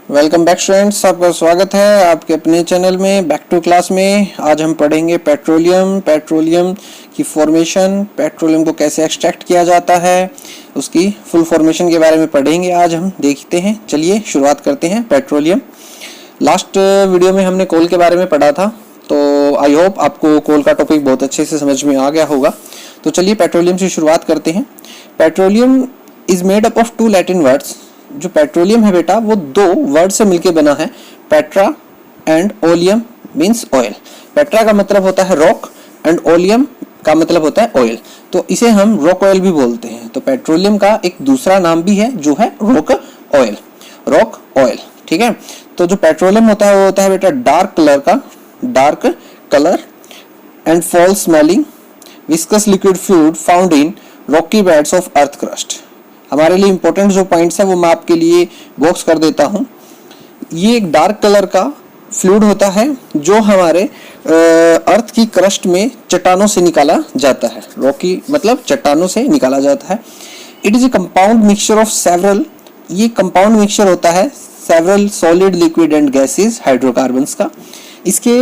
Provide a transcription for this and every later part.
Welcome back students, आपका स्वागत है आपके अपने चैनल में बैक टू क्लास में। आज हम पढ़ेंगे पेट्रोलियम की फॉर्मेशन, पेट्रोलियम को कैसे एक्सट्रैक्ट किया जाता है, उसकी फुल फॉर्मेशन के बारे में पढ़ेंगे। आज हम देखते हैं, चलिए शुरुआत करते हैं। पेट्रोलियम, लास्ट वीडियो में हमने कोल के बारे में पढ़ा था, तो आई होप आपको कोल का टॉपिक बहुत अच्छे से समझ में आ गया होगा। तो चलिए पेट्रोलियम से शुरुआत करते हैं। Petroleum is made up of two Latin words. जो पेट्रोलियम है बेटा वो दो वर्ड से मिलके बना है, petra and oleum means oil. Petra का मतलब होता है रॉक एंड ओलियम का मतलब होता है ऑयल, तो इसे हम रॉक ऑयल भी बोलते हैं। तो पेट्रोलियम का एक दूसरा नाम भी है जो है रॉक ऑयल, रॉक ऑयल, ठीक है। तो जो पेट्रोलियम होता है वो होता है बेटा dark colour and fall smelling viscous liquid fluid found in Rocky beds of earth crust. हमारे लिए इंपॉर्टेंट जो पॉइंट्स हैं वो मैं आपके लिए बॉक्स कर देता हूँ। ये एक डार्क कलर का फ्लूइड होता है जो हमारे अर्थ की क्रस्ट में चट्टानों से निकाला जाता है। रॉकी मतलब चट्टानों से निकाला जाता है। It is a compound mixture of several, ये कंपाउंड मिक्सचर होता है several solid liquid and gases hydrocarbons का। इसके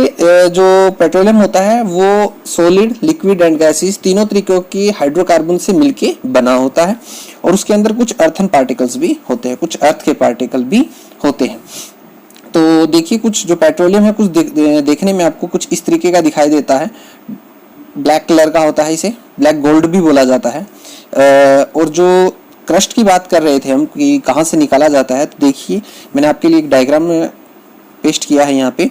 जो पेट्रोलियम होता है वो सॉलिड लिक्विड एंड गैसेस तीनों तरीकों की हाइड्रोकार्बन से मिलके बना होता है, और उसके अंदर कुछ अर्थन पार्टिकल्स भी होते हैं, कुछ अर्थ के पार्टिकल भी होते हैं। तो देखिए कुछ जो पेट्रोलियम है कुछ देखने में आपको कुछ इस तरीके का दिखाई देता है। ब्लैक कलर का होता है, इसे ब्लैक गोल्ड भी बोला जाता है। और जो क्रस्ट की बात कर रहे थे हम कि कहाँ से निकाला जाता है, तो देखिए मैंने आपके लिए एक डायग्राम पेस्ट किया है यहाँ पे।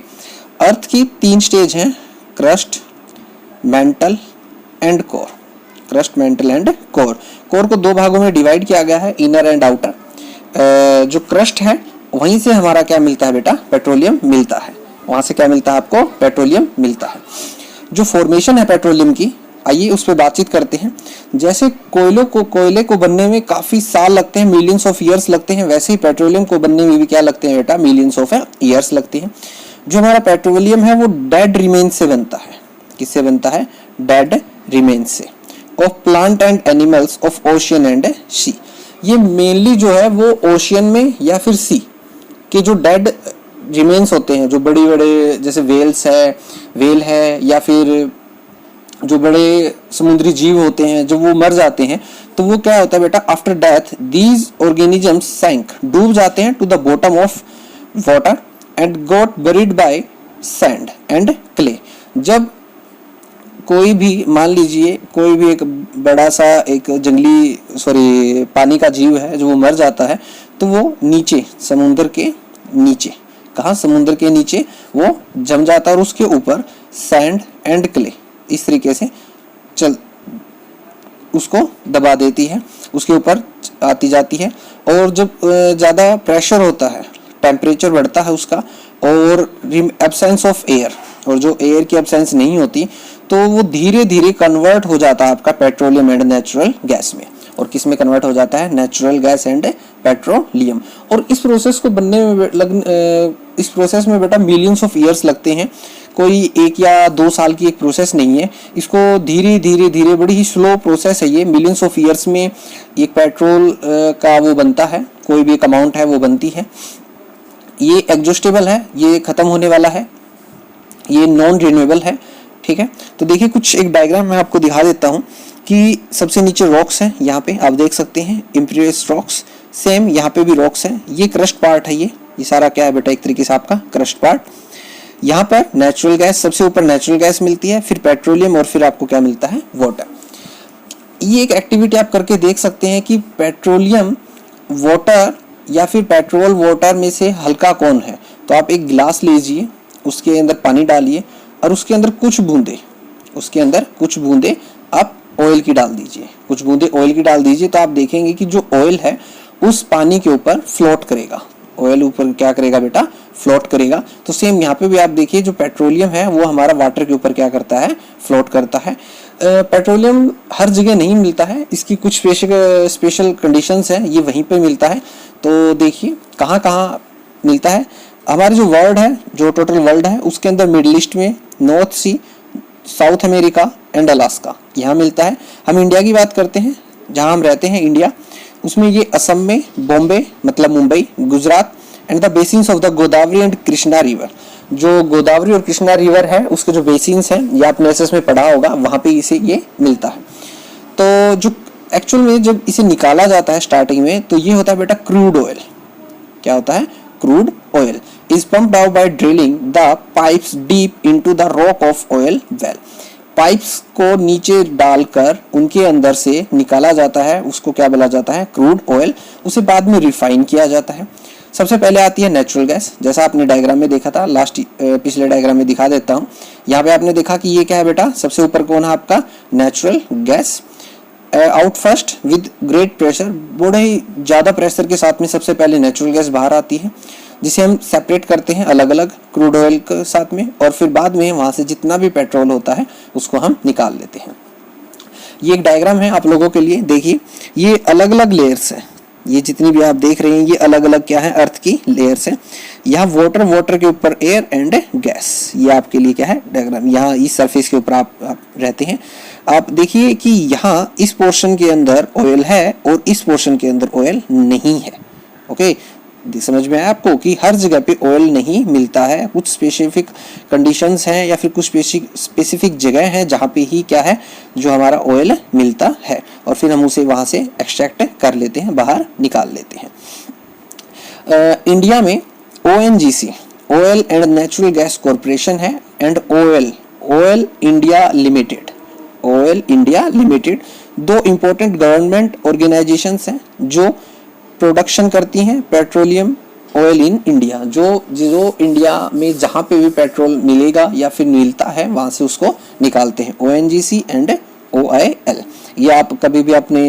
अर्थ की 3 स्टेज हैं, crust, mental and core. Crust, mental and core. Core को 2 भागों में डिवाइड किया गया है, इनर एंड आउटर। जो क्रस्ट है वहीं से हमारा क्या मिलता है बेटा, पेट्रोलियम मिलता है। वहां से क्या मिलता है आपको, पेट्रोलियम मिलता है। जो फॉर्मेशन है पेट्रोलियम की, आइए उस पर बातचीत करते हैं। जैसे कोयले को बनने में काफी साल लगते हैं, मिलियंस ऑफ ईयर्स लगते हैं, वैसे ही पेट्रोलियम को बनने में भी क्या लगते हैं बेटा, मिलियंस ऑफ ईयर्स लगते हैं। जो हमारा पेट्रोलियम है वो डेड रिमेन्स से बनता है। किससे बनता है, डेड रिमेन्स से, of plant and animals of ocean and sea. ये मेनली जो है वो ओशियन में या फिर सी के जो डेड रिमेन्स होते हैं, जो बड़े बड़े जैसे वेल है या फिर जो बड़े समुद्री जीव होते हैं जब वो मर जाते हैं तो वो क्या होता है बेटा, after death these organisms sank, डूब जाते हैं to the bottom of water and got buried by sand and clay. जब कोई भी मान लीजिए कोई भी एक बड़ा सा एक पानी का जीव है जो वो मर जाता है तो वो नीचे समुद्र के नीचे, कहाँ, समुद्र के नीचे वो जम जाता है और उसके ऊपर सैंड एंड क्ले इस तरीके से उसको दबा देती है, उसके ऊपर आती जाती है। और जब ज़्यादा प्रेशर होता है, टेम्परेचर बढ़ता है उसका, और एब्सेंस ऑफ एयर, और जो एयर की एब्सेंस नहीं होती तो वो धीरे धीरे कन्वर्ट हो जाता है आपका पेट्रोलियम एंड नेचुरल गैस में। और किस में कन्वर्ट हो जाता है, नेचुरल गैस एंड पेट्रोलियम। और इस प्रोसेस को बनने में इस प्रोसेस में बेटा मिलियंस ऑफ ईयर्स लगते हैं। कोई 1 या 2 साल की एक प्रोसेस नहीं है, इसको धीरे धीरे बड़ी ही स्लो प्रोसेस है ये। मिलियंस ऑफ ईयर्स में एक पेट्रोल का वो बनता है, कोई भी एक अमाउंट है वो बनती है। ये एग्जॉस्टेबल है, ये खत्म होने वाला है, ये नॉन रिन्यूएबल है, ठीक है। तो देखिए कुछ एक डायग्राम मैं आपको दिखा देता हूँ कि सबसे नीचे रॉक्स हैं, यहाँ पे आप देख सकते हैं इम्पीरियस रॉक्स, सेम यहाँ पे भी रॉक्स हैं। ये क्रस्ट पार्ट है, ये सारा क्या है बेटा, एक तरीके से आपका क्रस्ट पार्ट। यहाँ पर नेचुरल गैस, सबसे ऊपर नेचुरल गैस मिलती है, फिर पेट्रोलियम, और फिर आपको क्या मिलता है, वाटर। ये एक एक्टिविटी आप करके देख सकते हैं कि पेट्रोलियम वाटर या फिर पेट्रोल वाटर में से हल्का कौन है। तो आप एक गिलास लीजिए, उसके अंदर पानी डालिए और उसके अंदर कुछ बूंदे आप ऑयल की डाल दीजिए, कुछ बूंदे ऑयल की डाल दीजिए। तो आप देखेंगे कि जो ऑयल है उस पानी के ऊपर फ्लोट करेगा, ऑयल ऊपर क्या करेगा बेटा, फ्लोट करेगा। तो सेम यहाँ पे भी आप देखिए जो पेट्रोलियम है वो हमारा वाटर के ऊपर क्या करता है, फ्लोट करता है। पेट्रोलियम हर जगह नहीं मिलता है, इसकी कुछ स्पेशल कंडीशंस है, ये वहीं पे मिलता है। तो देखिए कहाँ कहाँ मिलता है। हमारे जो वर्ल्ड है, जो टोटल वर्ल्ड है उसके अंदर मिडिल ईस्ट में, North Sea, South America and Alaska यहाँ मिलता है। हम इंडिया की बात करते हैं, जहाँ हम रहते हैं इंडिया, उसमें ये असम में, बॉम्बे मतलब Mumbai, Gujarat and the basins of the Godavari and Krishna river. जो गोदावरी और कृष्णा रिवर है उसके जो बेसिन्स हैं, ये आपने एसएस में पढ़ा होगा, वहाँ पे इसे ये मिलता है। तो जो एक्चुअल में जब इसे निकाला जाता है स्टार्टिंग में, तो ये होता है बेटा क्रूड ऑयल। क्या होता है? Crude oil is pumped out by drilling the pipes deep into the rock of oil well. Pipes को नीचे डालकर उनके अंदर से निकाला जाता है, उसको क्या बोला जाता है? Crude oil. उसे बाद में रिफाइन किया जाता है। सबसे पहले आती है नेचुरल गैस, जैसा आपने डायग्राम में देखा था, पिछले डायग्राम में दिखा देता हूँ। यहाँ पे आपने देखा कि ये क्या है बेटा? सबसे ऊपर कौन है आपका? Natural gas. Out first with great pressure, बड़े ही ज़्यादा प्रेशर के साथ में सबसे पहले नेचुरल गैस बाहर आती है, जिसे हम सेपरेट करते हैं अलग अलग क्रूड ऑयल के साथ में, और फिर बाद में वहाँ से जितना भी पेट्रोल होता है उसको हम निकाल लेते हैं। ये एक डायग्राम है आप लोगों के लिए, देखिए ये अलग अलग लेयर्स हैं। ये जितनी भी आप देख रहे हैं ये अलग अलग क्या है? अर्थ की लेयर्स हैं। यहाँ वाटर, वाटर के ऊपर एयर एंड गैस, ये आपके लिए क्या है? डायग्राम। यहाँ इस सरफेस के ऊपर आप रहते हैं। आप देखिए कि यहाँ इस पोर्शन के अंदर ऑयल है और इस पोर्शन के अंदर ऑयल नहीं है। ओके, समझ में आया आपको कि हर जगह पे ऑयल नहीं मिलता है, कुछ स्पेसिफिक कंडीशंस हैं या फिर कुछ स्पेसिफिक जगह हैं जहाँ पे ही क्या है? जो हमारा ऑयल मिलता है, और फिर हम उसे वहाँ से एक्सट्रैक्ट कर लेते हैं, बाहर निकाल लेते हैं। इंडिया में ONGC, oil and natural gas corporation है, and oil India limited, oil India limited, दो इंपॉर्टेंट गवर्नमेंट ऑर्गेनाइजेशंस हैं जो प्रोडक्शन करती हैं पेट्रोलियम ऑयल इन इंडिया। जो इंडिया में जहाँ पे भी पेट्रोल मिलेगा या फिर मिलता है वहाँ से उसको निकालते हैं, ONGC एंड OIL। ये आप कभी भी अपने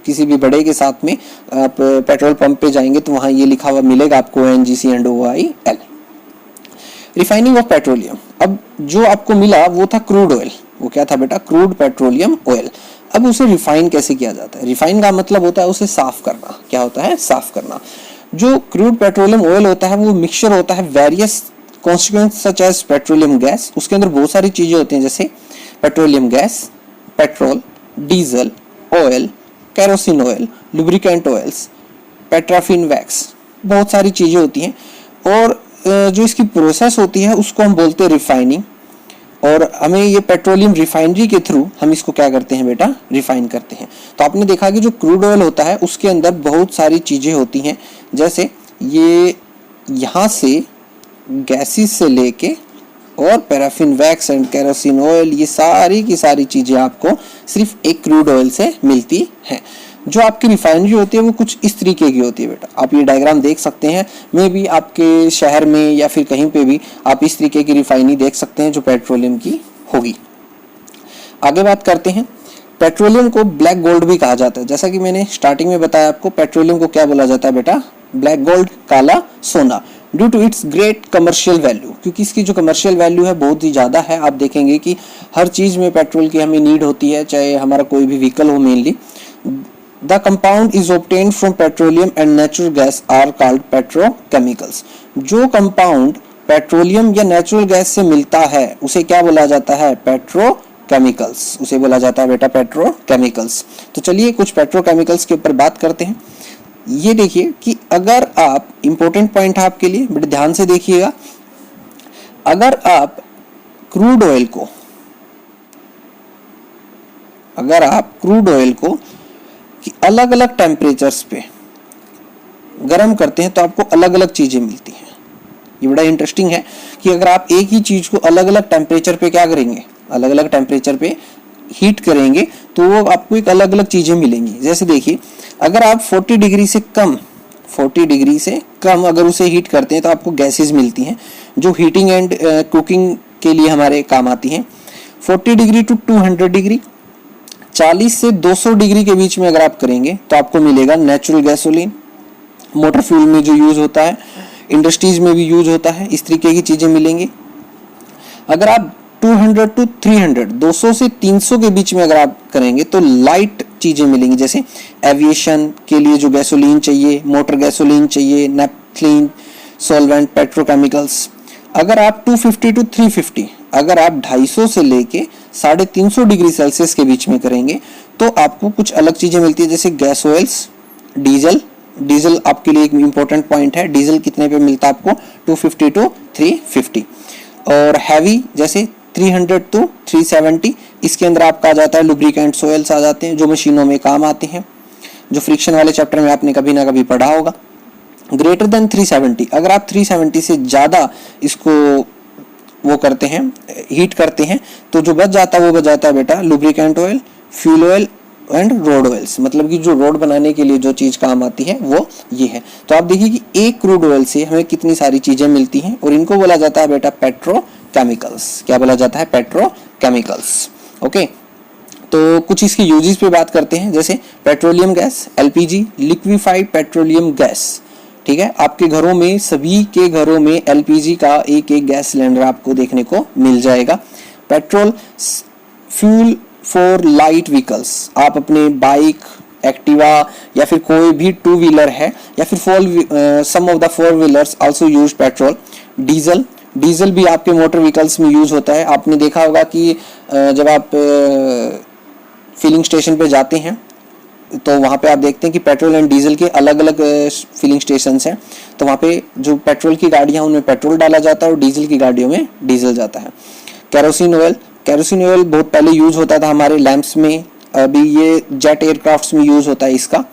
किसी भी बड़े के साथ में आप पेट्रोल पंप पे जाएंगे तो वहाँ ये लिखा हुआ मिलेगा आपको, ONGC and OIL। Refining of petroleum, अब जो आपको मिला वो था क्रूड ऑयल। वो क्या था बेटा? Crude petroleum oil. अब उसे रिफाइन कैसे किया जाता है? रिफाइन का मतलब होता है उसे साफ करना। क्या होता है? साफ करना। जो क्रूड पेट्रोलियम ऑयल होता है वो मिक्सचर होता है various constituents such as petroleum gas. उसके अंदर बहुत सारी चीजें होती हैं, जैसे petroleum gas, petrol, diesel, oil, kerosene oil, lubricant oils, paraffin wax, बहुत सारी चीजें होती हैं। और जो इसकी प्रोसेस होती है उसको हम बोलते हैं रिफाइनिंग, और हमें ये पेट्रोलियम रिफाइनरी के थ्रू हम इसको क्या करते हैं बेटा? रिफाइन करते हैं। तो आपने देखा कि जो क्रूड ऑयल होता है उसके अंदर बहुत सारी चीज़ें होती हैं, जैसे ये यहाँ से गैसेस से लेके और paraffin wax and kerosene oil, ये सारी की सारी चीज़ें आपको सिर्फ एक क्रूड ऑयल से मिलती हैं। जो आपकी रिफाइनरी होती है वो कुछ इस तरीके की होती है बेटा। आप ये डायग्राम देख सकते हैं, मे भी आपके शहर में या फिर कहीं पे भी आप इस तरीके की रिफाइनरी देख सकते हैं जो पेट्रोलियम की होगी। आगे बात करते हैं, पेट्रोलियम को ब्लैक गोल्ड भी कहा जाता है। जैसा कि मैंने स्टार्टिंग में बताया आपको, पेट्रोलियम को क्या बोला जाता है बेटा? ब्लैक गोल्ड, काला सोना, due to its great commercial value, क्योंकि इसकी जो कमर्शियल वैल्यू है बहुत ही ज़्यादा है। आप देखेंगे कि हर चीज़ में पेट्रोल की हमें नीड होती है, चाहे हमारा कोई भी व्हीकल हो mainly. The compound is obtained from petroleum and natural gas are called petrochemicals। जो कंपाउंड पेट्रोलियम या नेचुरल गैस से मिलता है उसे क्या बोला जाता है? पेट्रोकेमिकल्स। उसे बोला जाता है बेटा पेट्रोकेमिकल्स। तो चलिए कुछ पेट्रोकेमिकल्स के ऊपर बात करते हैं। ये देखिए कि अगर आप, इंपॉर्टेंट पॉइंट है आपके लिए, बड़े ध्यान से देखिएगा, अगर आप क्रूड ऑयल को कि अलग अलग टेम्परेचर्स पे गर्म करते हैं तो आपको अलग अलग चीज़ें मिलती हैं। ये बड़ा इंटरेस्टिंग है कि अगर आप एक ही चीज़ को अलग अलग टेम्परेचर पे क्या करेंगे? अलग अलग टेम्परेचर पे हीट करेंगे तो वो आपको एक अलग अलग चीज़ें मिलेंगी। जैसे देखिए, अगर आप 40 डिग्री से कम अगर उसे हीट करते हैं तो आपको गैसेस मिलती हैं जो हीटिंग एंड कुकिंग के लिए हमारे काम आती हैं। 40 डिग्री टू 200 डिग्री, 40 से 200 डिग्री के बीच में अगर आप करेंगे तो आपको मिलेगा नेचुरल गैसोलीन। मोटर फ्यूल में जो यूज होता है, इंडस्ट्रीज में भी यूज होता है, इस तरीके की चीजें मिलेंगी। अगर आप 200 टू 300, 200 से 300 के बीच में अगर आप करेंगे तो लाइट चीजें मिलेंगी, जैसे एविएशन के लिए जो गैसोलीन चाहिए, मोटर गैसोलीन चाहिए, नेफ्थलीन, सॉल्वेंट, पेट्रोकेमिकल्स। अगर आप 250 टू 350, अगर आप 250 से लेके 350 डिग्री सेल्सियस के बीच में करेंगे तो आपको कुछ अलग चीजें मिलती है, जैसे गैस ऑयल्स, डीजल, डीजल आपके लिए एक इम्पोर्टेंट पॉइंट है, डीजल कितने पे मिलता है आपको 250 टू 350। और हैवी जैसे 300 टू 370, इसके अंदर आपका आ जाता है लुब्रिकेंट्स ऑयल्स आ जाते हैं जो मशीनों में काम आते हैं, जो फ्रिक्शन वाले चैप्टर में आपने कभी ना कभी पढ़ा होगा। ग्रेटर देन 370, अगर आप 370 से ज़्यादा इसको वो करते हैं, हीट करते हैं, तो जो बच जाता है वो बच जाता है बेटा lubricant oil, fuel oil and road oils. मतलब कि जो रोड बनाने के लिए जो चीज़ काम आती है वो ये है। तो आप देखिए कि एक क्रूड ऑयल से हमें कितनी सारी चीज़ें मिलती हैं, और इनको बोला जाता है बेटा पेट्रोकेमिकल्स। क्या बोला जाता है? पेट्रोकेमिकल्स। ओके, तो कुछ इसके यूजेस पे बात करते हैं, जैसे petroleum gas, LPG, liquefied petroleum gas. ठीक है, आपके घरों में, सभी के घरों में एलपीजी का एक एक गैस सिलेंडर आपको देखने को मिल जाएगा। Petrol fuel for light vehicles, आप अपने बाइक, एक्टिवा या फिर कोई भी टू व्हीलर है या फिर some of the four wheelers also use petrol. Diesel, diesel भी आपके मोटर व्हीकल्स में यूज होता है। आपने देखा होगा कि जब आप फिलिंग स्टेशन पे जाते हैं तो वहाँ पे आप देखते हैं कि पेट्रोल एंड डीजल के अलग अलग फिलिंग स्टेशंस हैं। तो वहाँ पे जो पेट्रोल की गाड़ियाँ उनमें पेट्रोल डाला जाता है और डीजल की गाड़ियों में डीजल जाता है। कैरोसिन ऑयल, कैरोसिन ऑयल बहुत पहले यूज होता था हमारे लैंप्स में, अभी ये जेट एयरक्राफ्ट्स में यूज होता है इसका।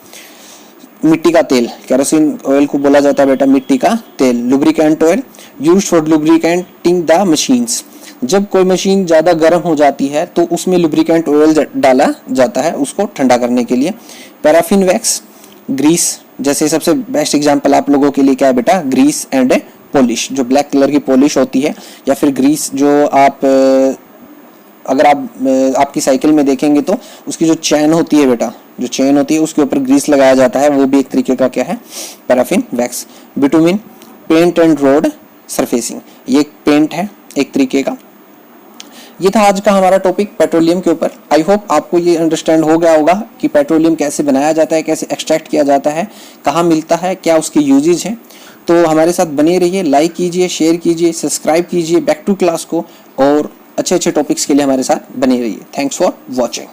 मिट्टी का तेल, कैरोसिन ऑयल को बोला जाता है बेटा मिट्टी का तेल। Lubricant oil used for lubricating the machines, जब कोई मशीन ज़्यादा गर्म हो जाती है तो उसमें लुब्रिकेंट ऑयल डाला जाता है उसको ठंडा करने के लिए। पैराफिन वैक्स, ग्रीस, जैसे सबसे बेस्ट एग्जांपल आप लोगों के लिए क्या है बेटा? ग्रीस एंड पॉलिश, जो ब्लैक कलर की पॉलिश होती है, या फिर ग्रीस जो आप अगर आप आपकी साइकिल में देखेंगे तो उसकी जो चैन होती है बेटा, जो चेन होती है उसके ऊपर ग्रीस लगाया जाता है, वो भी एक तरीके का क्या है? Paraffin wax. Bitumen, paint and road surfacing, ये पेंट है एक तरीके का। ये था आज का हमारा टॉपिक पेट्रोलियम के ऊपर। आई होप आपको ये अंडरस्टैंड हो गया होगा कि पेट्रोलियम कैसे बनाया जाता है, कैसे एक्सट्रैक्ट किया जाता है, कहाँ मिलता है, क्या उसके यूजेज हैं। तो हमारे साथ बने रहिए, लाइक कीजिए, शेयर कीजिए, सब्सक्राइब कीजिए बैक टू क्लास को, और अच्छे अच्छे टॉपिक्स के लिए हमारे साथ बने रहिए। Thanks for watching.